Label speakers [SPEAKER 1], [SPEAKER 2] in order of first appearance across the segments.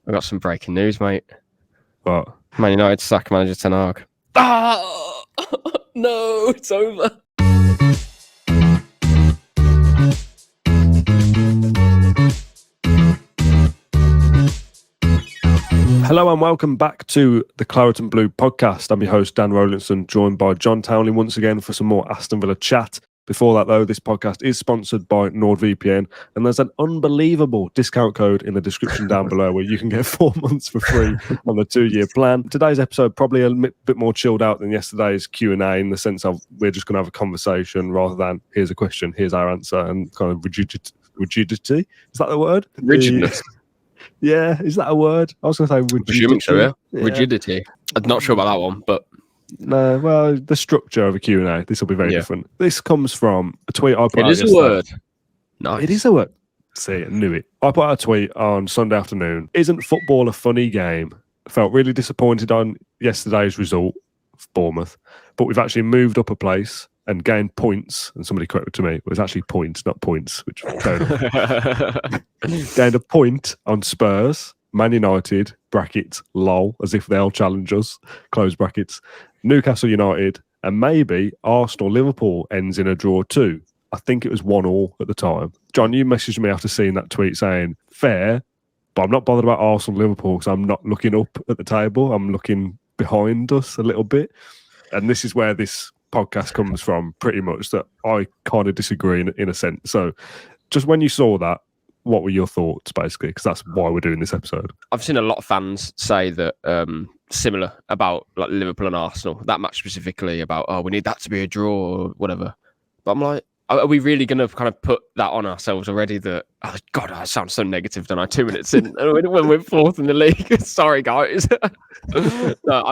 [SPEAKER 1] I got some breaking news, mate.
[SPEAKER 2] What?
[SPEAKER 1] Man United sack manager Ten Hag. Ah! No, it's over.
[SPEAKER 2] Hello and welcome back to the Claret and Blue podcast. I'm your host, Dan Rowlinson, joined by John Townley once again for some more Aston Villa chat. Before that, though, this podcast is sponsored by NordVPN, and there's an unbelievable discount code in the description down below where you can get 4 months for free on the 2-year plan. Today's episode probably a bit more chilled out than yesterday's Q&A in the sense of we're just going to have a conversation rather than here's a question, here's our answer, and kind of rigidity. Is that the word?
[SPEAKER 1] Rigidness.
[SPEAKER 2] Yeah, is that a word? I was going to say rigidity.
[SPEAKER 1] Presuming so, yeah. Rigidity. I'm not sure about that one, but...
[SPEAKER 2] No, well, the structure of a Q&A, this will be very different. This comes from a tweet I put out yesterday.
[SPEAKER 1] It is a word. Nice.
[SPEAKER 2] It is a word. See, I knew it. I put out a tweet on Sunday afternoon. Isn't football a funny game? I felt really disappointed on yesterday's result for Bournemouth, but we've actually moved up a place and gained points. And somebody corrected to me, it was actually points, not points, which fair enough. Gained a point on Spurs, Man United, brackets, lol, as if they'll challenge us, close brackets, Newcastle United, and maybe Arsenal-Liverpool ends in a draw too. I think it was 1-1 at the time. John, you messaged me after seeing that tweet saying, fair, but I'm not bothered about Arsenal-Liverpool because I'm not looking up at the table. I'm looking behind us a little bit. And this is where this podcast comes from, pretty much, that I kind of disagree in a sense. So just when you saw that, what were your thoughts, basically? Because that's why we're doing this episode.
[SPEAKER 1] I've seen a lot of fans say that similar about like Liverpool and Arsenal, that match specifically about, we need that to be a draw or whatever. But I'm like, are we really going to kind of put that on ourselves already that, oh, God, I sound so negative, don't I? 2 minutes in when we're fourth in the league. Sorry, guys. No,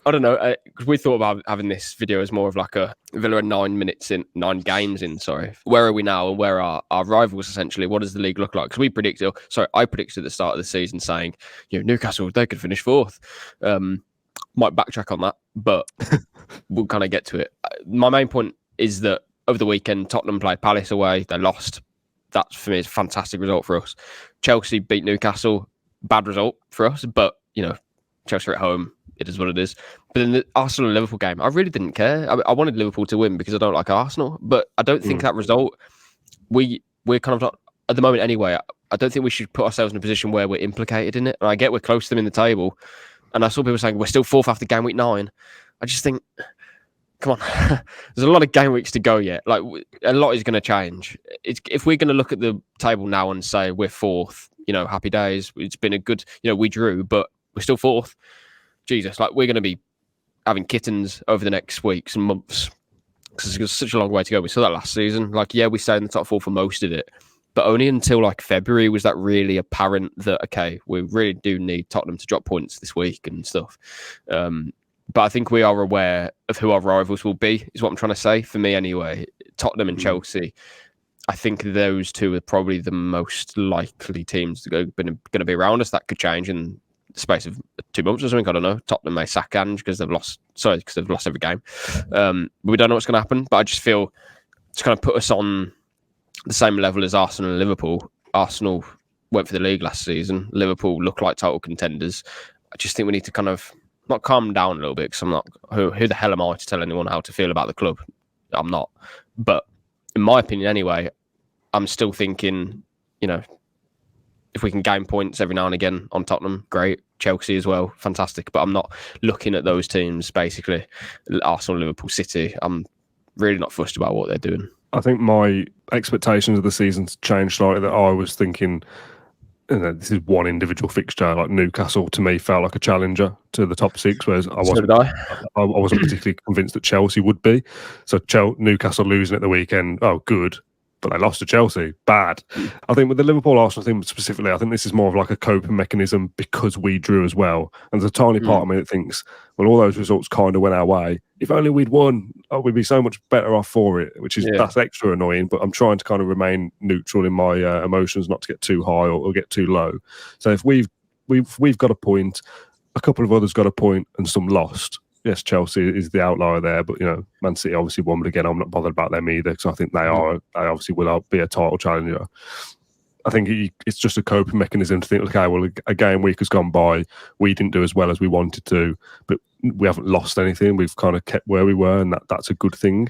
[SPEAKER 1] I don't know. We thought about having this video as more of like a Villa 9 games in. Where are we now and where are our rivals essentially? What does the league look like? Because I predicted at the start of the season saying, Newcastle, they could finish fourth. Might backtrack on that, but we'll kind of get to it. My main point is that over the weekend, Tottenham played Palace away. They lost. That for me is a fantastic result for us. Chelsea beat Newcastle. Bad result for us, but Chelsea are at home. It is what it is. But in the Arsenal and Liverpool game, I really didn't care. I wanted Liverpool to win because I don't like Arsenal. But I don't think that result, we're kind of not, at the moment anyway, I don't think we should put ourselves in a position where we're implicated in it. And I get we're close to them in the table. And I saw people saying we're still fourth after game week 9. I just think, come on, there's a lot of game weeks to go yet. Like, a lot is going to change. If we're going to look at the table now and say we're fourth, happy days. It's been a good, we drew, but we're still fourth. Jesus, like we're going to be having kittens over the next weeks and months because it's such a long way to go. We saw that last season. Like, yeah, we stayed in the top 4 for most of it, but only until like February was that really apparent that, okay, we really do need Tottenham to drop points this week and stuff. But I think we are aware of who our rivals will be, is what I'm trying to say. For me anyway, Tottenham and Chelsea, I think those two are probably the most likely teams that are going to be around us. That could change in the space of 2 months or something. I don't know. Tottenham may sack Ange because they've lost every game. We don't know what's going to happen, but I just feel it's kind of put us on the same level as Arsenal and Liverpool. Arsenal went for the league last season. Liverpool look like title contenders. I just think we need to kind of not calm down a little bit because I'm not. Who the hell am I to tell anyone how to feel about the club? I'm not. But in my opinion, anyway, I'm still thinking, if we can gain points every now and again on Tottenham, great. Chelsea as well, fantastic. But I'm not looking at those teams, basically, Arsenal, Liverpool, City. I'm really not fussed about what they're doing.
[SPEAKER 2] I think my expectations of the season's changed slightly. That I was thinking, this is one individual fixture. Like Newcastle, to me, felt like a challenger to the top 6, whereas I wasn't particularly convinced that Chelsea would be. So Newcastle losing at the weekend, oh, good. But they lost to Chelsea. Bad. I think with the Liverpool-Arsenal thing specifically, I think this is more of like a coping mechanism because we drew as well. And there's a tiny part of me that thinks, well, all those results kind of went our way. If only we'd won, we'd be so much better off for it, that's extra annoying. But I'm trying to kind of remain neutral in my emotions, not to get too high or get too low. So if we've got a point, a couple of others got a point, and some lost. Yes, Chelsea is the outlier there, but Man City obviously won. But again, I'm not bothered about them either because I think they obviously will be a title challenger. I think it's just a coping mechanism to think, okay, well, a game week has gone by. We didn't do as well as we wanted to, but we haven't lost anything. We've kind of kept where we were, and that's a good thing.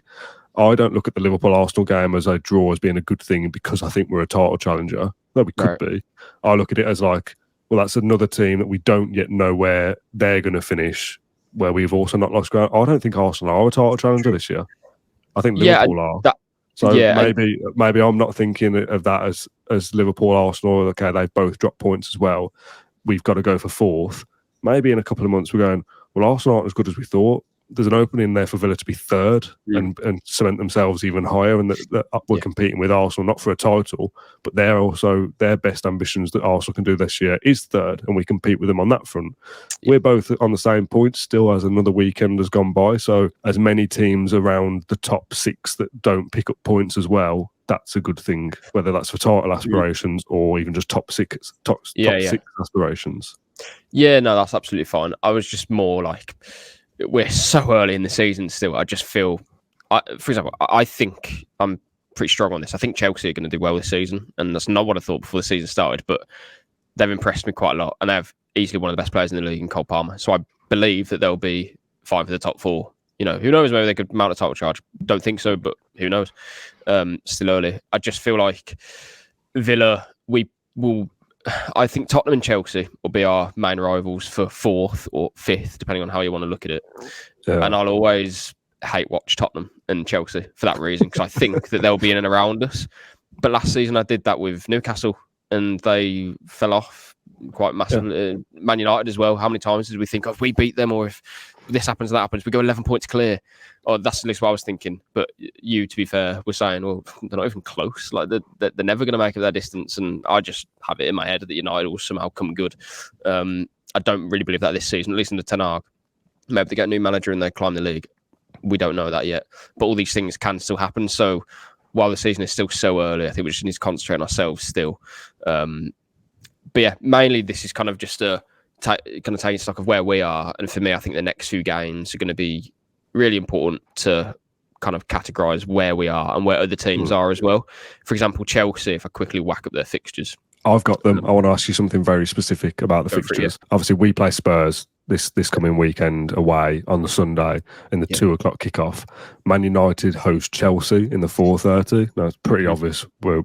[SPEAKER 2] I don't look at the Liverpool-Arsenal game as a draw as being a good thing because I think we're a title challenger, though we could be. I look at it as like, well, that's another team that we don't yet know where they're going to finish, where we've also not lost ground. I don't think Arsenal are a title challenger this year. I think Liverpool are. Maybe I'm not thinking of that as Liverpool, Arsenal. Okay, they've both dropped points as well. We've got to go for fourth. Maybe in a couple of months we're going, well, Arsenal aren't as good as we thought. There's an opening there for Villa to be third and cement themselves even higher, and that we're competing with Arsenal not for a title, but they're also their best ambitions that Arsenal can do this year is third, and we compete with them on that front. We're both on the same point still as another weekend has gone by, so as many teams around the top 6 that don't pick up points as well, that's a good thing, whether that's for title aspirations or even just top six aspirations.
[SPEAKER 1] Yeah, no, that's absolutely fine. I was just more like, we're so early in the season still. I just feel, for example, I think I'm pretty strong on this. I think Chelsea are going to do well this season, and that's not what I thought before the season started, but they've impressed me quite a lot, and they have easily one of the best players in the league in Cole Palmer. So I believe that they'll be fine for the top 4. You know, who knows, maybe they could mount a title charge. Don't think so, but who knows? Still early. I just feel like Villa, I think Tottenham and Chelsea will be our main rivals for 4th or 5th, depending on how you want to look at it. Yeah. And I'll always hate watch Tottenham and Chelsea for that reason, because I think that they'll be in and around us. But last season I did that with Newcastle, and they fell off quite massively. Yeah. Man United as well. How many times did we think, if we beat them, or if this happens, that happens, we go 11 points clear? Oh, that's at least what I was thinking. But you, to be fair, were saying, well, they're not even close. Like they're never going to make it that distance. And I just have it in my head that United will somehow come good. I don't really believe that this season, at least in the Ten Hag. Maybe they get a new manager and they climb the league. We don't know that yet. But all these things can still happen. So while the season is still so early, I think we just need to concentrate on ourselves still. But yeah, mainly this is kind of just kind of taking stock of where we are. And for me, I think the next few games are going to be really important to kind of categorise where we are and where other teams are as well. For example, Chelsea, if I quickly whack up their fixtures.
[SPEAKER 2] I've got them. I want to ask you something very specific about the fixtures. Obviously, we play Spurs this coming weekend away on the Sunday in the 2 o'clock kickoff. Man United host Chelsea in the 4:30. Now, it's pretty obvious. We're,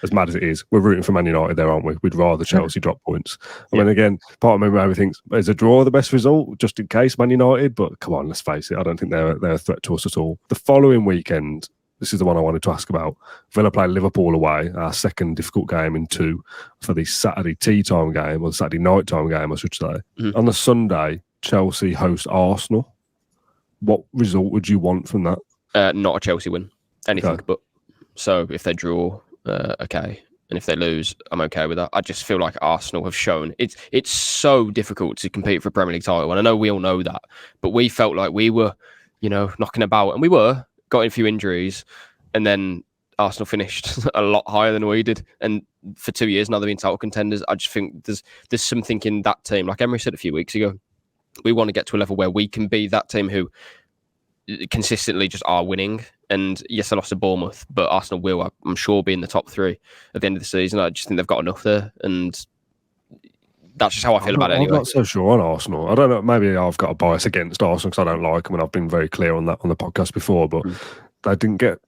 [SPEAKER 2] as mad as it is, we're rooting for Man United there, aren't we? We'd rather Chelsea drop points. I mean, again, part of me maybe thinks, is a draw the best result, just in case Man United? But come on, let's face it, I don't think they're a threat to us at all. The following weekend, this is the one I wanted to ask about. Villa play Liverpool away, our second difficult game in 2 for the Saturday tea time game, or the Saturday night time game, I should say. On the Sunday, Chelsea host Arsenal. What result would you want from that?
[SPEAKER 1] Not a Chelsea win. Anything but. So if they draw, okay. And if they lose, I'm okay with that. I just feel like Arsenal have shown it's so difficult to compete for a Premier League title. And I know we all know that, but we felt like we were, knocking about, and we got in a few injuries, and then Arsenal finished a lot higher than we did. And for 2 years now, they've been title contenders. I just think there's something in that team. Like Emery said a few weeks ago, we want to get to a level where we can be that team who consistently just are winning. And yes, I lost to Bournemouth, but Arsenal will, I'm sure, be in the top 3 at the end of the season. I just think they've got enough there. And that's just how I feel about it anyway.
[SPEAKER 2] I'm not so sure on Arsenal. I don't know. Maybe I've got a bias against Arsenal because I don't like them, and I've been very clear on that on the podcast before. But they didn't get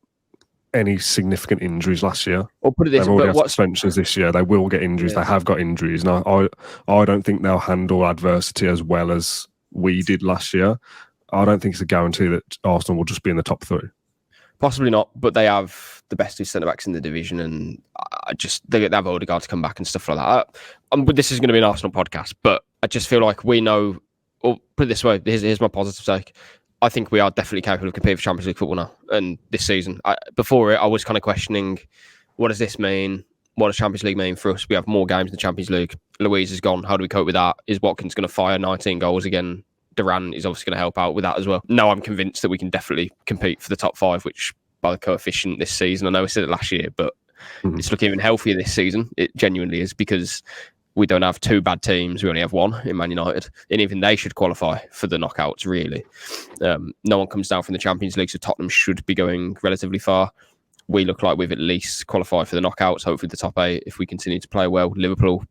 [SPEAKER 2] any significant injuries last year.
[SPEAKER 1] Or put it this way,
[SPEAKER 2] they've already had suspensions this year. They will get injuries. They have got injuries. And I don't think they'll handle adversity as well as we did last year. I don't think it's a guarantee that Arsenal will just be in the top 3.
[SPEAKER 1] Possibly not, but they have the best 2 centre-backs in the division, and they have Odegaard to come back and stuff like that. But this is going to be an Arsenal podcast, but I just feel like we know, or put it this way, here's my positive take. I think we are definitely capable of competing for Champions League football now, and this season. Before it, I was kind of questioning, what does this mean? What does Champions League mean for us? We have more games in the Champions League. Louise is gone. How do we cope with that? Is Watkins going to fire 19 goals again? Durant is obviously going to help out with that as well. No, I'm convinced that we can definitely compete for the top 5, which by the coefficient this season, I know I said it last year, but it's looking even healthier this season. It genuinely is, because we don't have 2 bad teams. We only have 1 in Man United, and even they should qualify for the knockouts, really. No one comes down from the Champions League, so Tottenham should be going relatively far. we look like we've at least qualified for the knockouts, hopefully the top 8 if we continue to play well. Liverpool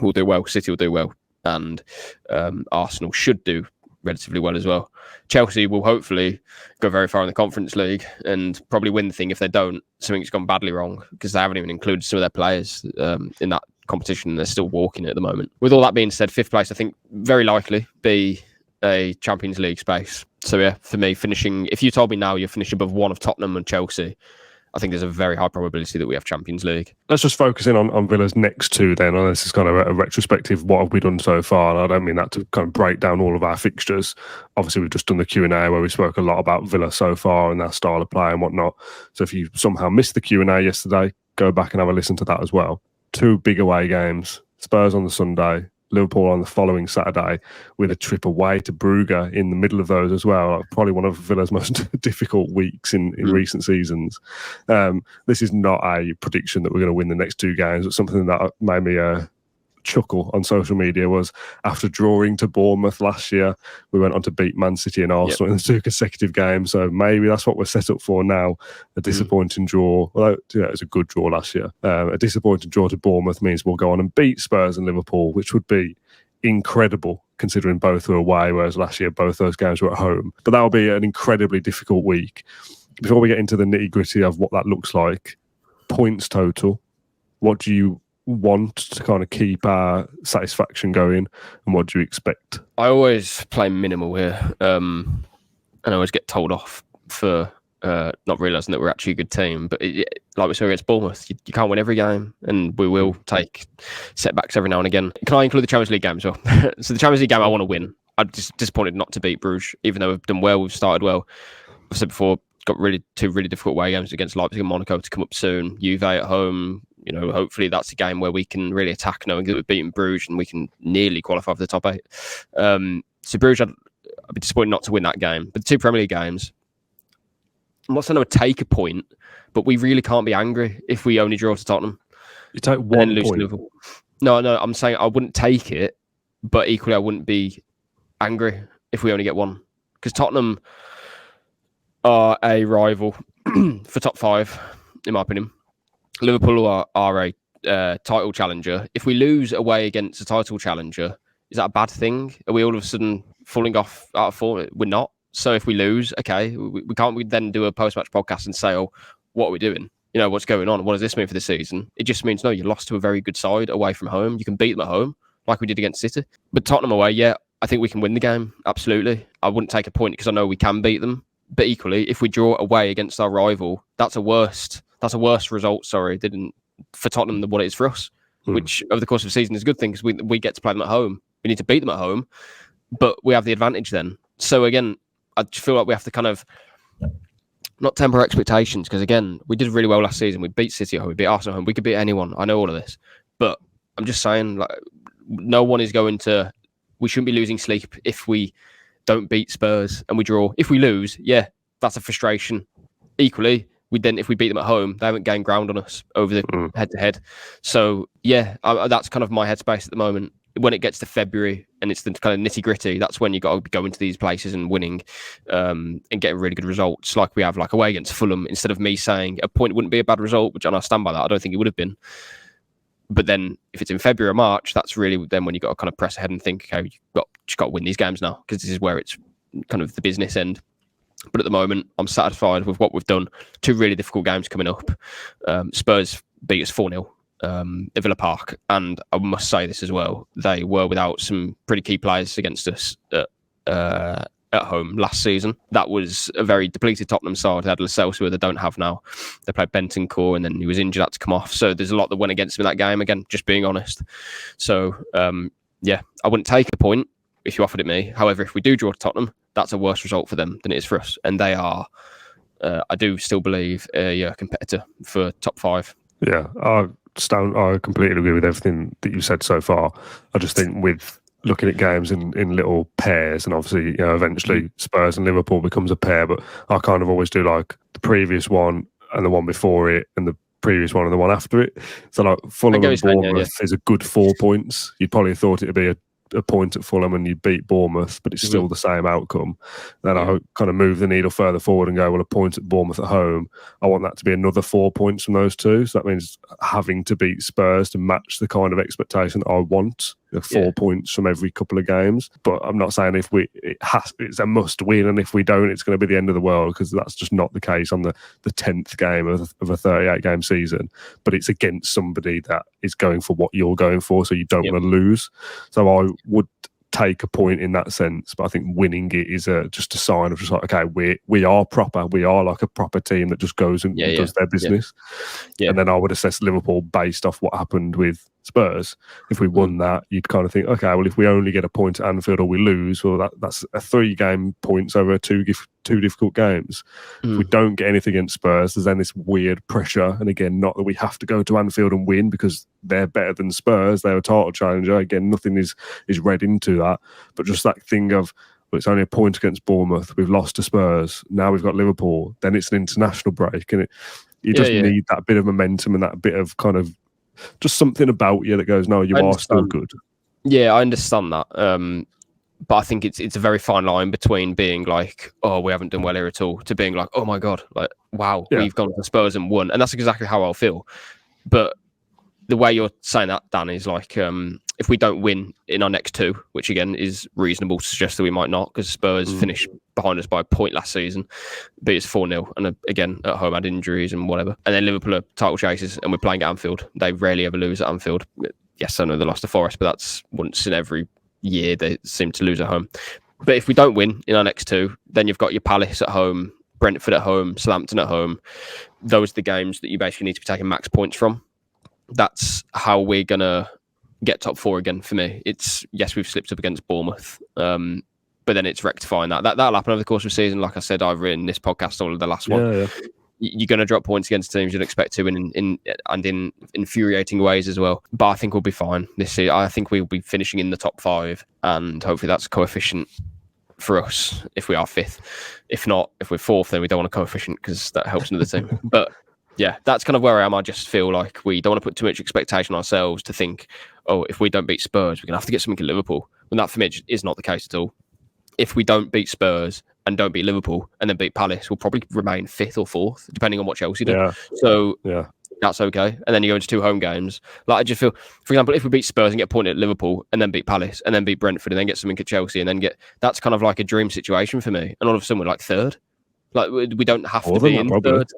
[SPEAKER 1] will do well, City will do well, and Arsenal should do relatively well as well. Chelsea will hopefully go very far in the Conference League and probably win the thing. If they don't, something's gone badly wrong because they haven't even included some of their players in that competition. They're still walking at the moment. With all that being said, 5th place, I think, very likely be a Champions League space. So yeah, for me, finishing, if you told me now you're finishing above one of Tottenham and Chelsea, I think there's a very high probability that we have Champions League.
[SPEAKER 2] Let's just focus in on Villa's next 2 then. And this is kind of a retrospective. What have we done so far? And I don't mean that to kind of break down all of our fixtures. Obviously, we've just done the Q&A where we spoke a lot about Villa so far and their style of play and whatnot. So if you somehow missed the Q&A yesterday, go back and have a listen to that as well. 2 big away games, Spurs on the Sunday, Liverpool on the following Saturday, with a trip away to Brugge in the middle of those as well. Probably one of Villa's most difficult weeks in recent seasons. This is not a prediction that we're going to win the next 2 games, but something that made me chuckle on social media was after drawing to Bournemouth last year, we went on to beat Man City and Arsenal in the 2 consecutive games. So maybe that's what we're set up for now. A disappointing draw. Well, yeah, it was a good draw last year. A disappointing draw to Bournemouth means we'll go on and beat Spurs and Liverpool, which would be incredible considering both were away, whereas last year both those games were at home. But that will be an incredibly difficult week. Before we get into the nitty-gritty of what that looks like, points total, what do you want to kind of keep our satisfaction going, and what do you expect?
[SPEAKER 1] I always play minimal here, and I always get told off for not realising that we're actually a good team. But like we saw against Bournemouth, you can't win every game, and we will take setbacks every now and again. Can I include the Champions League game as well? So the Champions League game I want to win. I'm just disappointed not to beat Bruges, even though we've done well, we've started well. I've said before, got 2 really difficult away games against Leipzig and Monaco to come up soon. Juve at home. You know, hopefully that's a game where we can really attack, knowing that we've beaten Bruges and we can nearly qualify for the top 8. So Bruges, I'd be disappointed not to win that game. But the 2 Premier League games, I'm not saying I would take a point, but we really can't be angry if we only draw to Tottenham.
[SPEAKER 2] You take 1 point?
[SPEAKER 1] No, I'm saying I wouldn't take it, but equally I wouldn't be angry if we only get 1. Because Tottenham are a rival for top 5, in my opinion. Liverpool are a title challenger. If we lose away against a title challenger, is that a bad thing? Are we all of a sudden falling off out of form? We're not. So if we lose, okay, we can't then do a post-match podcast and say, oh, what are we doing? You know, what's going on? What does this mean for the season? It just means, no, you lost to a very good side away from home. You can beat them at home, like we did against City. But Tottenham away, yeah, I think we can win the game. Absolutely. I wouldn't take a point because I know we can beat them. But equally, if we draw away against our rival, that's a worse result, for Tottenham than what it is for us, which over the course of the season is a good thing because we get to play them at home. We need to beat them at home, but we have the advantage then. So again, I just feel like we have to kind of not temper expectations because, again, we did really well last season. We beat City at home, we beat Arsenal at home. We could beat anyone. I know all of this. But I'm just saying, like, no one is going to... We shouldn't be losing sleep if we don't beat Spurs and we draw. If we lose, yeah, that's a frustration. Equally, if we beat them at home, they haven't gained ground on us over the head-to-head. So, yeah, that's kind of my headspace at the moment. When it gets to February and it's the kind of nitty-gritty, that's when you got to go into these places and winning and getting really good results like we have, like away against Fulham. Instead of me saying a point wouldn't be a bad result, which I stand by that. I don't think it would have been. But then if it's in February or March, that's really then when you got to kind of press ahead and think, okay, you've just got to win these games now because this is where it's kind of the business end. But at the moment, I'm satisfied with what we've done. 2 really difficult games coming up. Spurs beat us 4-0 at Villa Park. And I must say this as well. They were without some pretty key players against us at home last season. That was a very depleted Tottenham side. They had Lo Celso, who they don't have now. They played Bentancur and then he was injured, had to come off. So there's a lot that went against him in that game. Again, just being honest. So, yeah, I wouldn't take a point if you offered it me. However, if we do draw to Tottenham, that's a worse result for them than it is for us. And they are, I do still believe, a competitor for top 5.
[SPEAKER 2] Yeah, I completely agree with everything that you said so far. I just think with looking at games in little pairs, and obviously, eventually Spurs and Liverpool becomes a pair, but I kind of always do like the previous one and the one before it and the previous one and the one after it. So like Fulham and Bournemouth is a good 4 points. You'd probably have thought it'd be a a point at Fulham and you beat Bournemouth, but it's still the same outcome, then I kind of move the needle further forward and go, well, a point at Bournemouth at home, I want that to be another 4 points from those two. So that means having to beat Spurs to match the kind of expectation I want. 4 points from every couple of games, but I'm not saying it's a must win, and if we don't, it's going to be the end of the world, because that's just not the case on the 10th game of a 38 game season. But it's against somebody that is going for what you're going for, so you don't want to lose. So I would take a point in that sense, but I think winning it is just a sign of just like, okay, we are proper, we are like a proper team that just goes and does their business. And then I would assess Liverpool based off what happened with Spurs. If we won that, you'd kind of think, okay, well, if we only get a point at Anfield or we lose, well, that's a 3 game points over two difficult games. If we don't get anything against Spurs, there's then this weird pressure. And again, not that we have to go to Anfield and win, because they're better than Spurs. They're a title challenger. Again, nothing is read into that. But just that thing of, well, it's only a point against Bournemouth. We've lost to Spurs. Now we've got Liverpool. Then it's an international break. And you just need that bit of momentum and that bit of kind of just something about you that goes, no, you are still good.
[SPEAKER 1] Yeah, I understand that. But I think it's a very fine line between being like, oh, we haven't done well here at all, to being like, oh my God, like, wow, we've gone to Spurs and won. And that's exactly how I'll feel. But the way you're saying that, Dan, is like, if we don't win in our next 2, which again is reasonable to suggest that we might not, because Spurs finished behind us by a point last season, beat us 4-0, and again at home had injuries and whatever. And then Liverpool are title chasers, and we're playing at Anfield. They rarely ever lose at Anfield. Yes, I know they lost to Forest, but that's once in every year they seem to lose at home. But if we don't win in our next 2, then you've got your Palace at home, Brentford at home, Southampton at home. Those are the games that you basically need to be taking max points from. That's how we're going to get top 4 again for me. It's, yes, we've slipped up against Bournemouth, but then it's rectifying that. That'll happen over the course of the season. Like I said, I've written this podcast all of the last one. You're going to drop points against teams you'd expect to in infuriating ways as well. But I think we'll be fine this year. I think we'll be finishing in the top 5, and hopefully that's coefficient for us if we are 5th. If not, if we're 4th, then we don't want a coefficient, because that helps another team. But yeah, that's kind of where I am. I just feel like we don't want to put too much expectation on ourselves to think, oh, if we don't beat Spurs, we're going to have to get something in Liverpool. When that, for me, is not the case at all. If we don't beat Spurs and don't beat Liverpool and then beat Palace, we'll probably remain 5th or 4th, depending on what Chelsea do.
[SPEAKER 2] Yeah.
[SPEAKER 1] So that's okay. And then you go into 2 home games. Like, I just feel, for example, if we beat Spurs and get a point at Liverpool and then beat Palace and then beat Brentford and then get something at Chelsea and then that's kind of like a dream situation for me. And all of a sudden we're like 3rd. Like, we don't have to be in 3rd.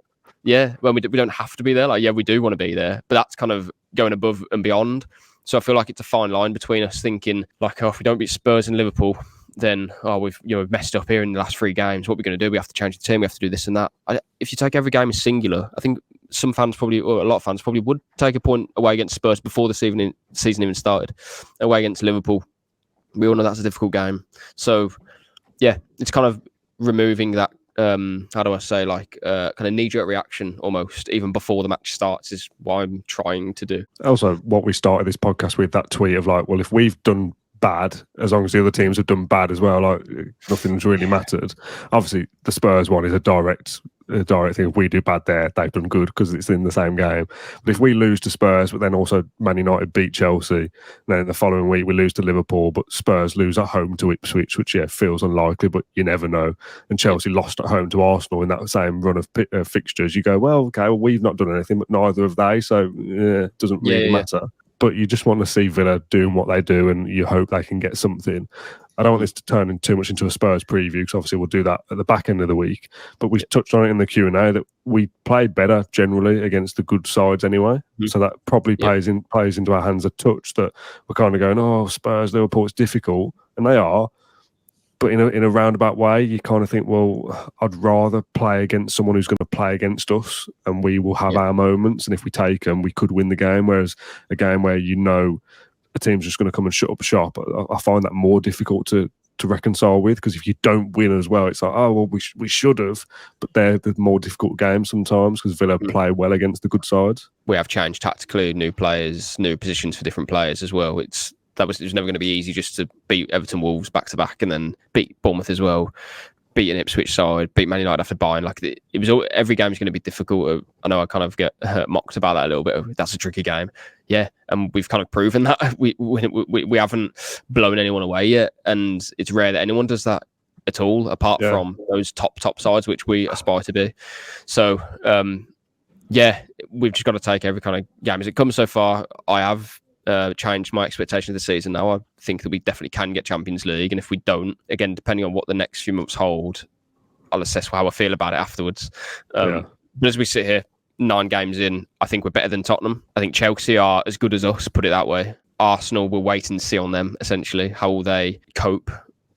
[SPEAKER 1] Yeah, well, we don't have to be there. Like, yeah, we do want to be there, but that's kind of going above and beyond. So I feel like it's a fine line between us thinking like, oh, if we don't beat Spurs and Liverpool, then we've messed up here in the last 3 games. What are we going to do? We have to change the team. We have to do this and that. If you take every game as singular, I think some fans probably, or a lot of fans probably, would take a point away against Spurs before the season even started. Away against Liverpool, we all know that's a difficult game. So yeah, it's kind of removing that. How do I say, like kind of knee-jerk reaction almost, even before the match starts, is what I'm trying to do.
[SPEAKER 2] Also, what we started this podcast with, that tweet of like, well, if we've done bad, as long as the other teams have done bad as well, like, nothing's really mattered. Obviously, the Spurs one is a direct thing. If we do bad there, they've done good because it's in the same game. But if we lose to Spurs, but then also Man United beat Chelsea, then the following week we lose to Liverpool, but Spurs lose at home to Ipswich, which feels unlikely, but you never know. And Chelsea lost at home to Arsenal in that same run of fixtures. You go, well, okay, well, we've not done anything, but neither have they, so it doesn't really matter. But you just want to see Villa doing what they do, and you hope they can get something. I don't want this to turn too much into a Spurs preview, because obviously we'll do that at the back end of the week. But we touched on it in the Q&A that we played better generally against the good sides anyway. So that probably plays into our hands a touch, that we're kind of going, oh, Spurs, Liverpool, it's difficult. And they are. But in a roundabout way, you kind of think, well, I'd rather play against someone who's going to play against us, and we will have our moments. And if we take them, we could win the game. Whereas a game where a team's just going to come and shut up shop, I find that more difficult to reconcile with, because if you don't win as well, it's like, oh, well, we should have. But they're the more difficult games sometimes, because Villa play well against the good sides.
[SPEAKER 1] We have changed tactically, new players, new positions for different players as well. It was never going to be easy just to beat Everton, Wolves back to back, and then beat Bournemouth as well. beat an Ipswich side, beat Man United after Bayern. Like it was every game's going to be difficult. I know I kind of get mocked about that a little bit. That's a tricky game, yeah, and we've kind of proven that we haven't blown anyone away yet, and it's rare that anyone does that at all, apart from those top sides which we aspire to be. So yeah, we've just got to take every kind of game as it comes. So far, I have changed my expectation of the season. Now I think that we definitely can get Champions League, and if we don't, again, depending on what the next few months hold, I'll assess how I feel about it afterwards. But as we sit here 9 games in, I think we're better than Tottenham. I think Chelsea are as good as us, put it that way. Arsenal, we'll wait and see on them, essentially. How will they cope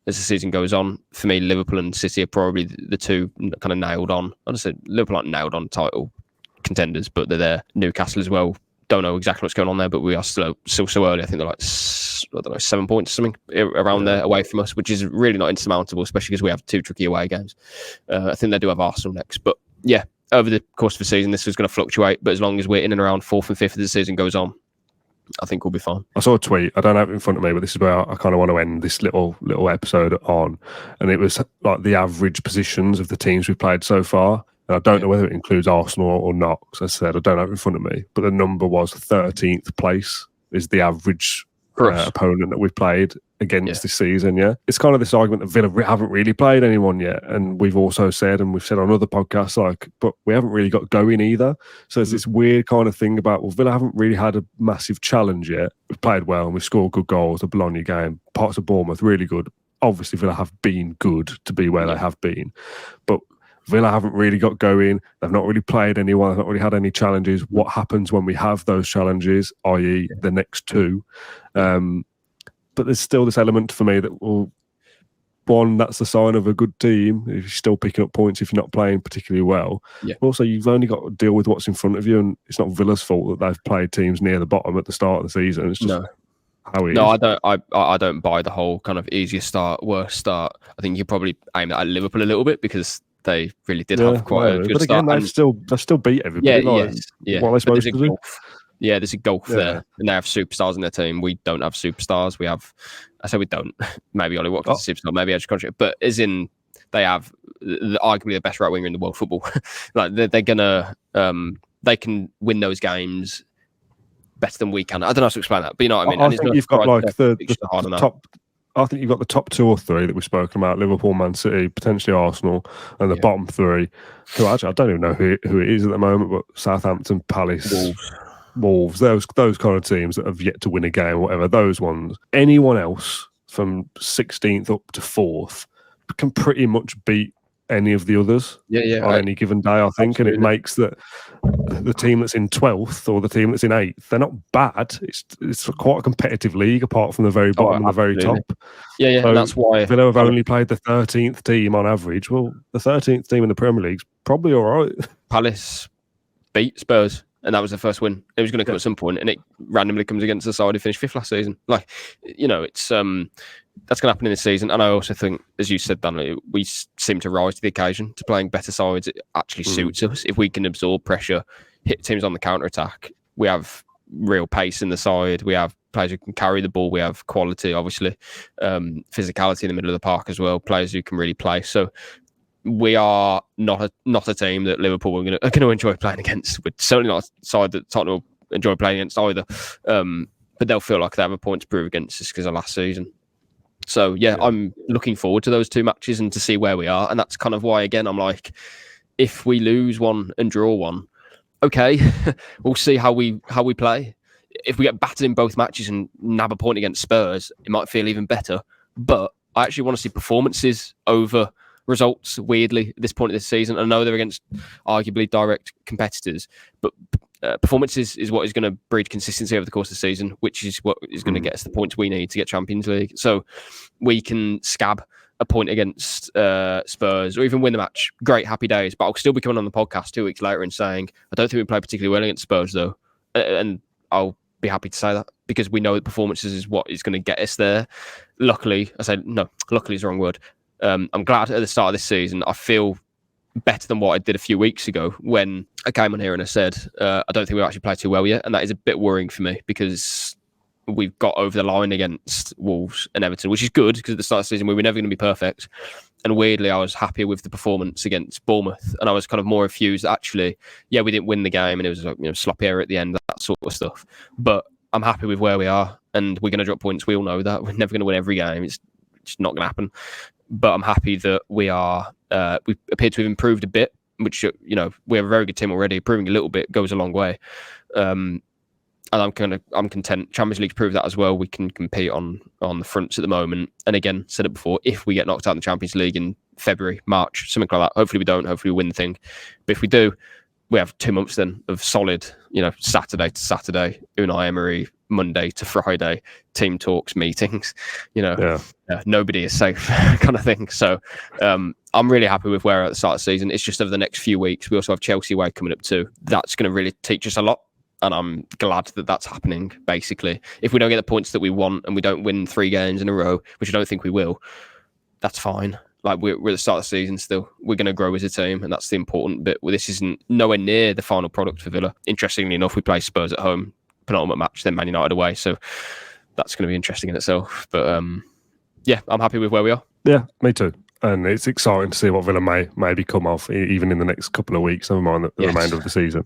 [SPEAKER 1] as the season goes on? For me, Liverpool and City are probably the two kind of nailed on. I just said Liverpool aren't nailed on title contenders, but they're there. Newcastle as well. Don't know exactly what's going on there, but we are still so early. I think they're like, I don't know, 7 points or something around there away from us, which is really not insurmountable, especially because we have 2 tricky away games. I think they do have Arsenal next. But yeah, over the course of the season, this is going to fluctuate. But as long as we're in and around 4th and 5th as the season goes on, I think we'll be fine.
[SPEAKER 2] I saw a tweet. I don't have it in front of me, but this is where I kind of want to end this little episode on. And it was like the average positions of the teams we've played so far. And I don't know whether it includes Arsenal or not, because I said I don't have it in front of me. But the number was 13th place is the average opponent that we've played against this season. Yeah, it's kind of this argument that Villa haven't really played anyone yet, and we've also said, and we've said on other podcasts, like, but we haven't really got going either. So there's this weird kind of thing about, well, Villa haven't really had a massive challenge yet. We've played well and we've scored good goals. The Bologna game, parts of Bournemouth, really good. Obviously, Villa have been good to be where they have been, but Villa haven't really got going. They've not really played anyone. They've not really had any challenges. What happens when we have those challenges, i.e. the next 2? But there's still this element for me that, well, one, that's the sign of a good team if you're still picking up points if you're not playing particularly well. Yeah. Also, you've only got to deal with what's in front of you, and it's not Villa's fault that they've played teams near the bottom at the start of the season. It's just how it is.
[SPEAKER 1] No, I don't buy the whole kind of easiest start, worst start. I think you probably aim at Liverpool a little bit because they really did have quite a good start.
[SPEAKER 2] But again, they've still beat everybody. What are they supposed to do?
[SPEAKER 1] Yeah, there's a gulf there. And they have superstars in their team. We don't have superstars. We have... I say we don't. Maybe Ollie Watkins is a superstar. Maybe Edge contract. But as in, they have arguably the best right winger in the world football. Like they're going to... they can win those games better than we can. I don't know how to explain that, but you know what I mean?
[SPEAKER 2] I think you've got like the top... I think you've got the top 2 or 3 that we've spoken about: Liverpool, Man City, potentially Arsenal, and the bottom 3. Who actually I don't even know who it is at the moment, but Southampton, Palace, Wolves, those kind of teams that have yet to win a game, whatever. Those ones. Anyone else from 16th up to 4th can pretty much beat any of the others on any given day, I think. Absolutely. And it makes that the team that's in 12th or the team that's in 8th, they're not bad. It's quite a competitive league apart from the very bottom and the very top.
[SPEAKER 1] Yeah,
[SPEAKER 2] so
[SPEAKER 1] and that's why
[SPEAKER 2] Villa have only played the 13th team on average. Well, the 13th team in the Premier League's probably all right.
[SPEAKER 1] Palace beat Spurs, and that was the first win. It was going to come at some point, and it randomly comes against the side who finished 5th last season. Like, you know, it's that's going to happen in this season. And I also think, as you said, Dan, we seem to rise to the occasion to playing better sides. It actually suits us. If we can absorb pressure, hit teams on the counter-attack, we have real pace in the side. We have players who can carry the ball. We have quality, obviously, physicality in the middle of the park as well, players who can really play. So we are not a team that Liverpool are going to enjoy playing against. We're certainly not a side that Tottenham will enjoy playing against either. But they'll feel like they have a point to prove against us because of last season. So, I'm looking forward to those 2 matches and to see where we are. And that's kind of why, again, I'm like, if we lose one and draw one, okay, we'll see how we play. If we get battered in both matches and nab a point against Spurs, it might feel even better. But I actually want to see performances over results, weirdly, at this point of this season. I know they're against arguably direct competitors, but performances is what is going to breed consistency over the course of the season, which is what is going to get us the points we need to get Champions League. So we can scab a point against Spurs or even win the match. Great, happy days. But I'll still be coming on the podcast 2 weeks later and saying, I don't think we played particularly well against Spurs, though. And I'll be happy to say that because we know that performances is what is going to get us there. Luckily is the wrong word. I'm glad at the start of this season, I feel better than what I did a few weeks ago when I came on here and I said, I don't think we actually played too well yet. And that is a bit worrying for me because we've got over the line against Wolves and Everton, which is good because at the start of the season we were never going to be perfect. And weirdly, I was happy with the performance against Bournemouth, and I was kind of more infused that actually, yeah, we didn't win the game, and it was like, sloppy error at the end, that sort of stuff. But I'm happy with where we are, and we're going to drop points. We all know that we're never going to win every game. It's not going to happen. But I'm happy that we are. We appear to have improved a bit, which we have a very good team already. Improving a little bit goes a long way. And I'm content. Champions League proved that as well. We can compete on the fronts at the moment. And again, said it before, if we get knocked out in the Champions League in February, March, something like that, hopefully we don't. Hopefully we win the thing. But if we do, we have 2 months then of solid, Saturday to Saturday, Unai Emery, Monday to Friday, team talks, meetings. Nobody is safe kind of thing. So I'm really happy with where we're at the start of the season. It's just over the next few weeks. We also have Chelsea away coming up too. That's going to really teach us a lot. And I'm glad that that's happening, basically. If we don't get the points that we want and we don't win 3 games in a row, which I don't think we will, that's fine. Like, we're at the start of the season still. We're going to grow as a team, and that's the important bit. This isn't nowhere near the final product for Villa. Interestingly enough, we play Spurs at home, penultimate match, then Man United away. So that's going to be interesting in itself. But I'm happy with where we are.
[SPEAKER 2] Yeah, me too. And it's exciting to see what Villa may become of, even in the next couple of weeks, never mind the remainder of the season.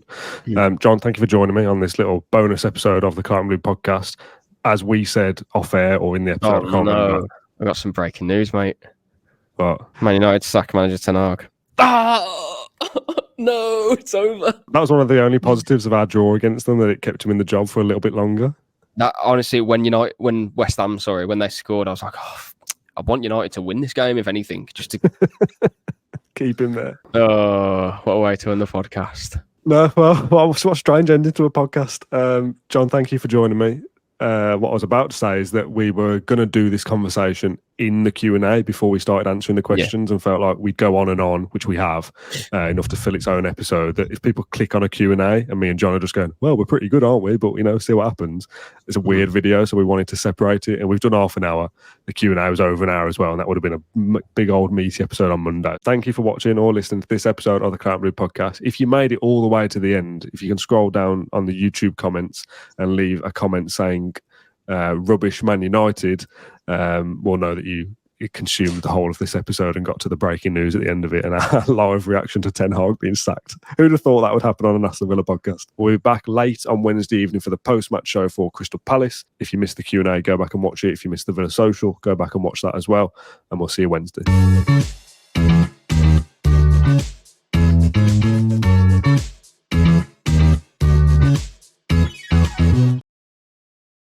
[SPEAKER 2] John, thank you for joining me on this little bonus episode of the Claret and Blue podcast. As we said off air or in the episode, I can't remember.
[SPEAKER 1] I got some breaking news, mate.
[SPEAKER 2] What?
[SPEAKER 1] Man United sack manager Ten Hag. No, it's over.
[SPEAKER 2] That was one of the only positives of our draw against them, that it kept him in the job for a little bit longer.
[SPEAKER 1] That honestly, when West Ham, when they scored, I was like, I want United to win this game, if anything, just to
[SPEAKER 2] keep him there.
[SPEAKER 1] Oh, what a way to end the podcast.
[SPEAKER 2] No, well, what a strange ending to a podcast. John, thank you for joining me. What I was about to say is that we were going to do this conversation in the Q&A before we started answering the questions, and felt like we'd go on and on, which we have, enough to fill its own episode, that if people click on a Q&A and me and John are just going, well, we're pretty good, aren't we? But, see what happens. It's a weird video, so we wanted to separate it, and we've done half an hour. The Q&A was over an hour as well, and that would have been a big old meaty episode on Monday. Thank you for watching or listening to this episode of the Claret and Blue podcast. If you made it all the way to the end, if you can scroll down on the YouTube comments and leave a comment saying rubbish Man United, we'll know that you consumed the whole of this episode and got to the breaking news at the end of it, and our live reaction to Ten Hag being sacked. Who'd have thought that would happen on an Aston Villa podcast? We'll be back late on Wednesday evening for the post-match show for Crystal Palace. If you missed the Q&A, go back and watch it. If you missed the Villa Social, go back and watch that as well, and we'll see you Wednesday.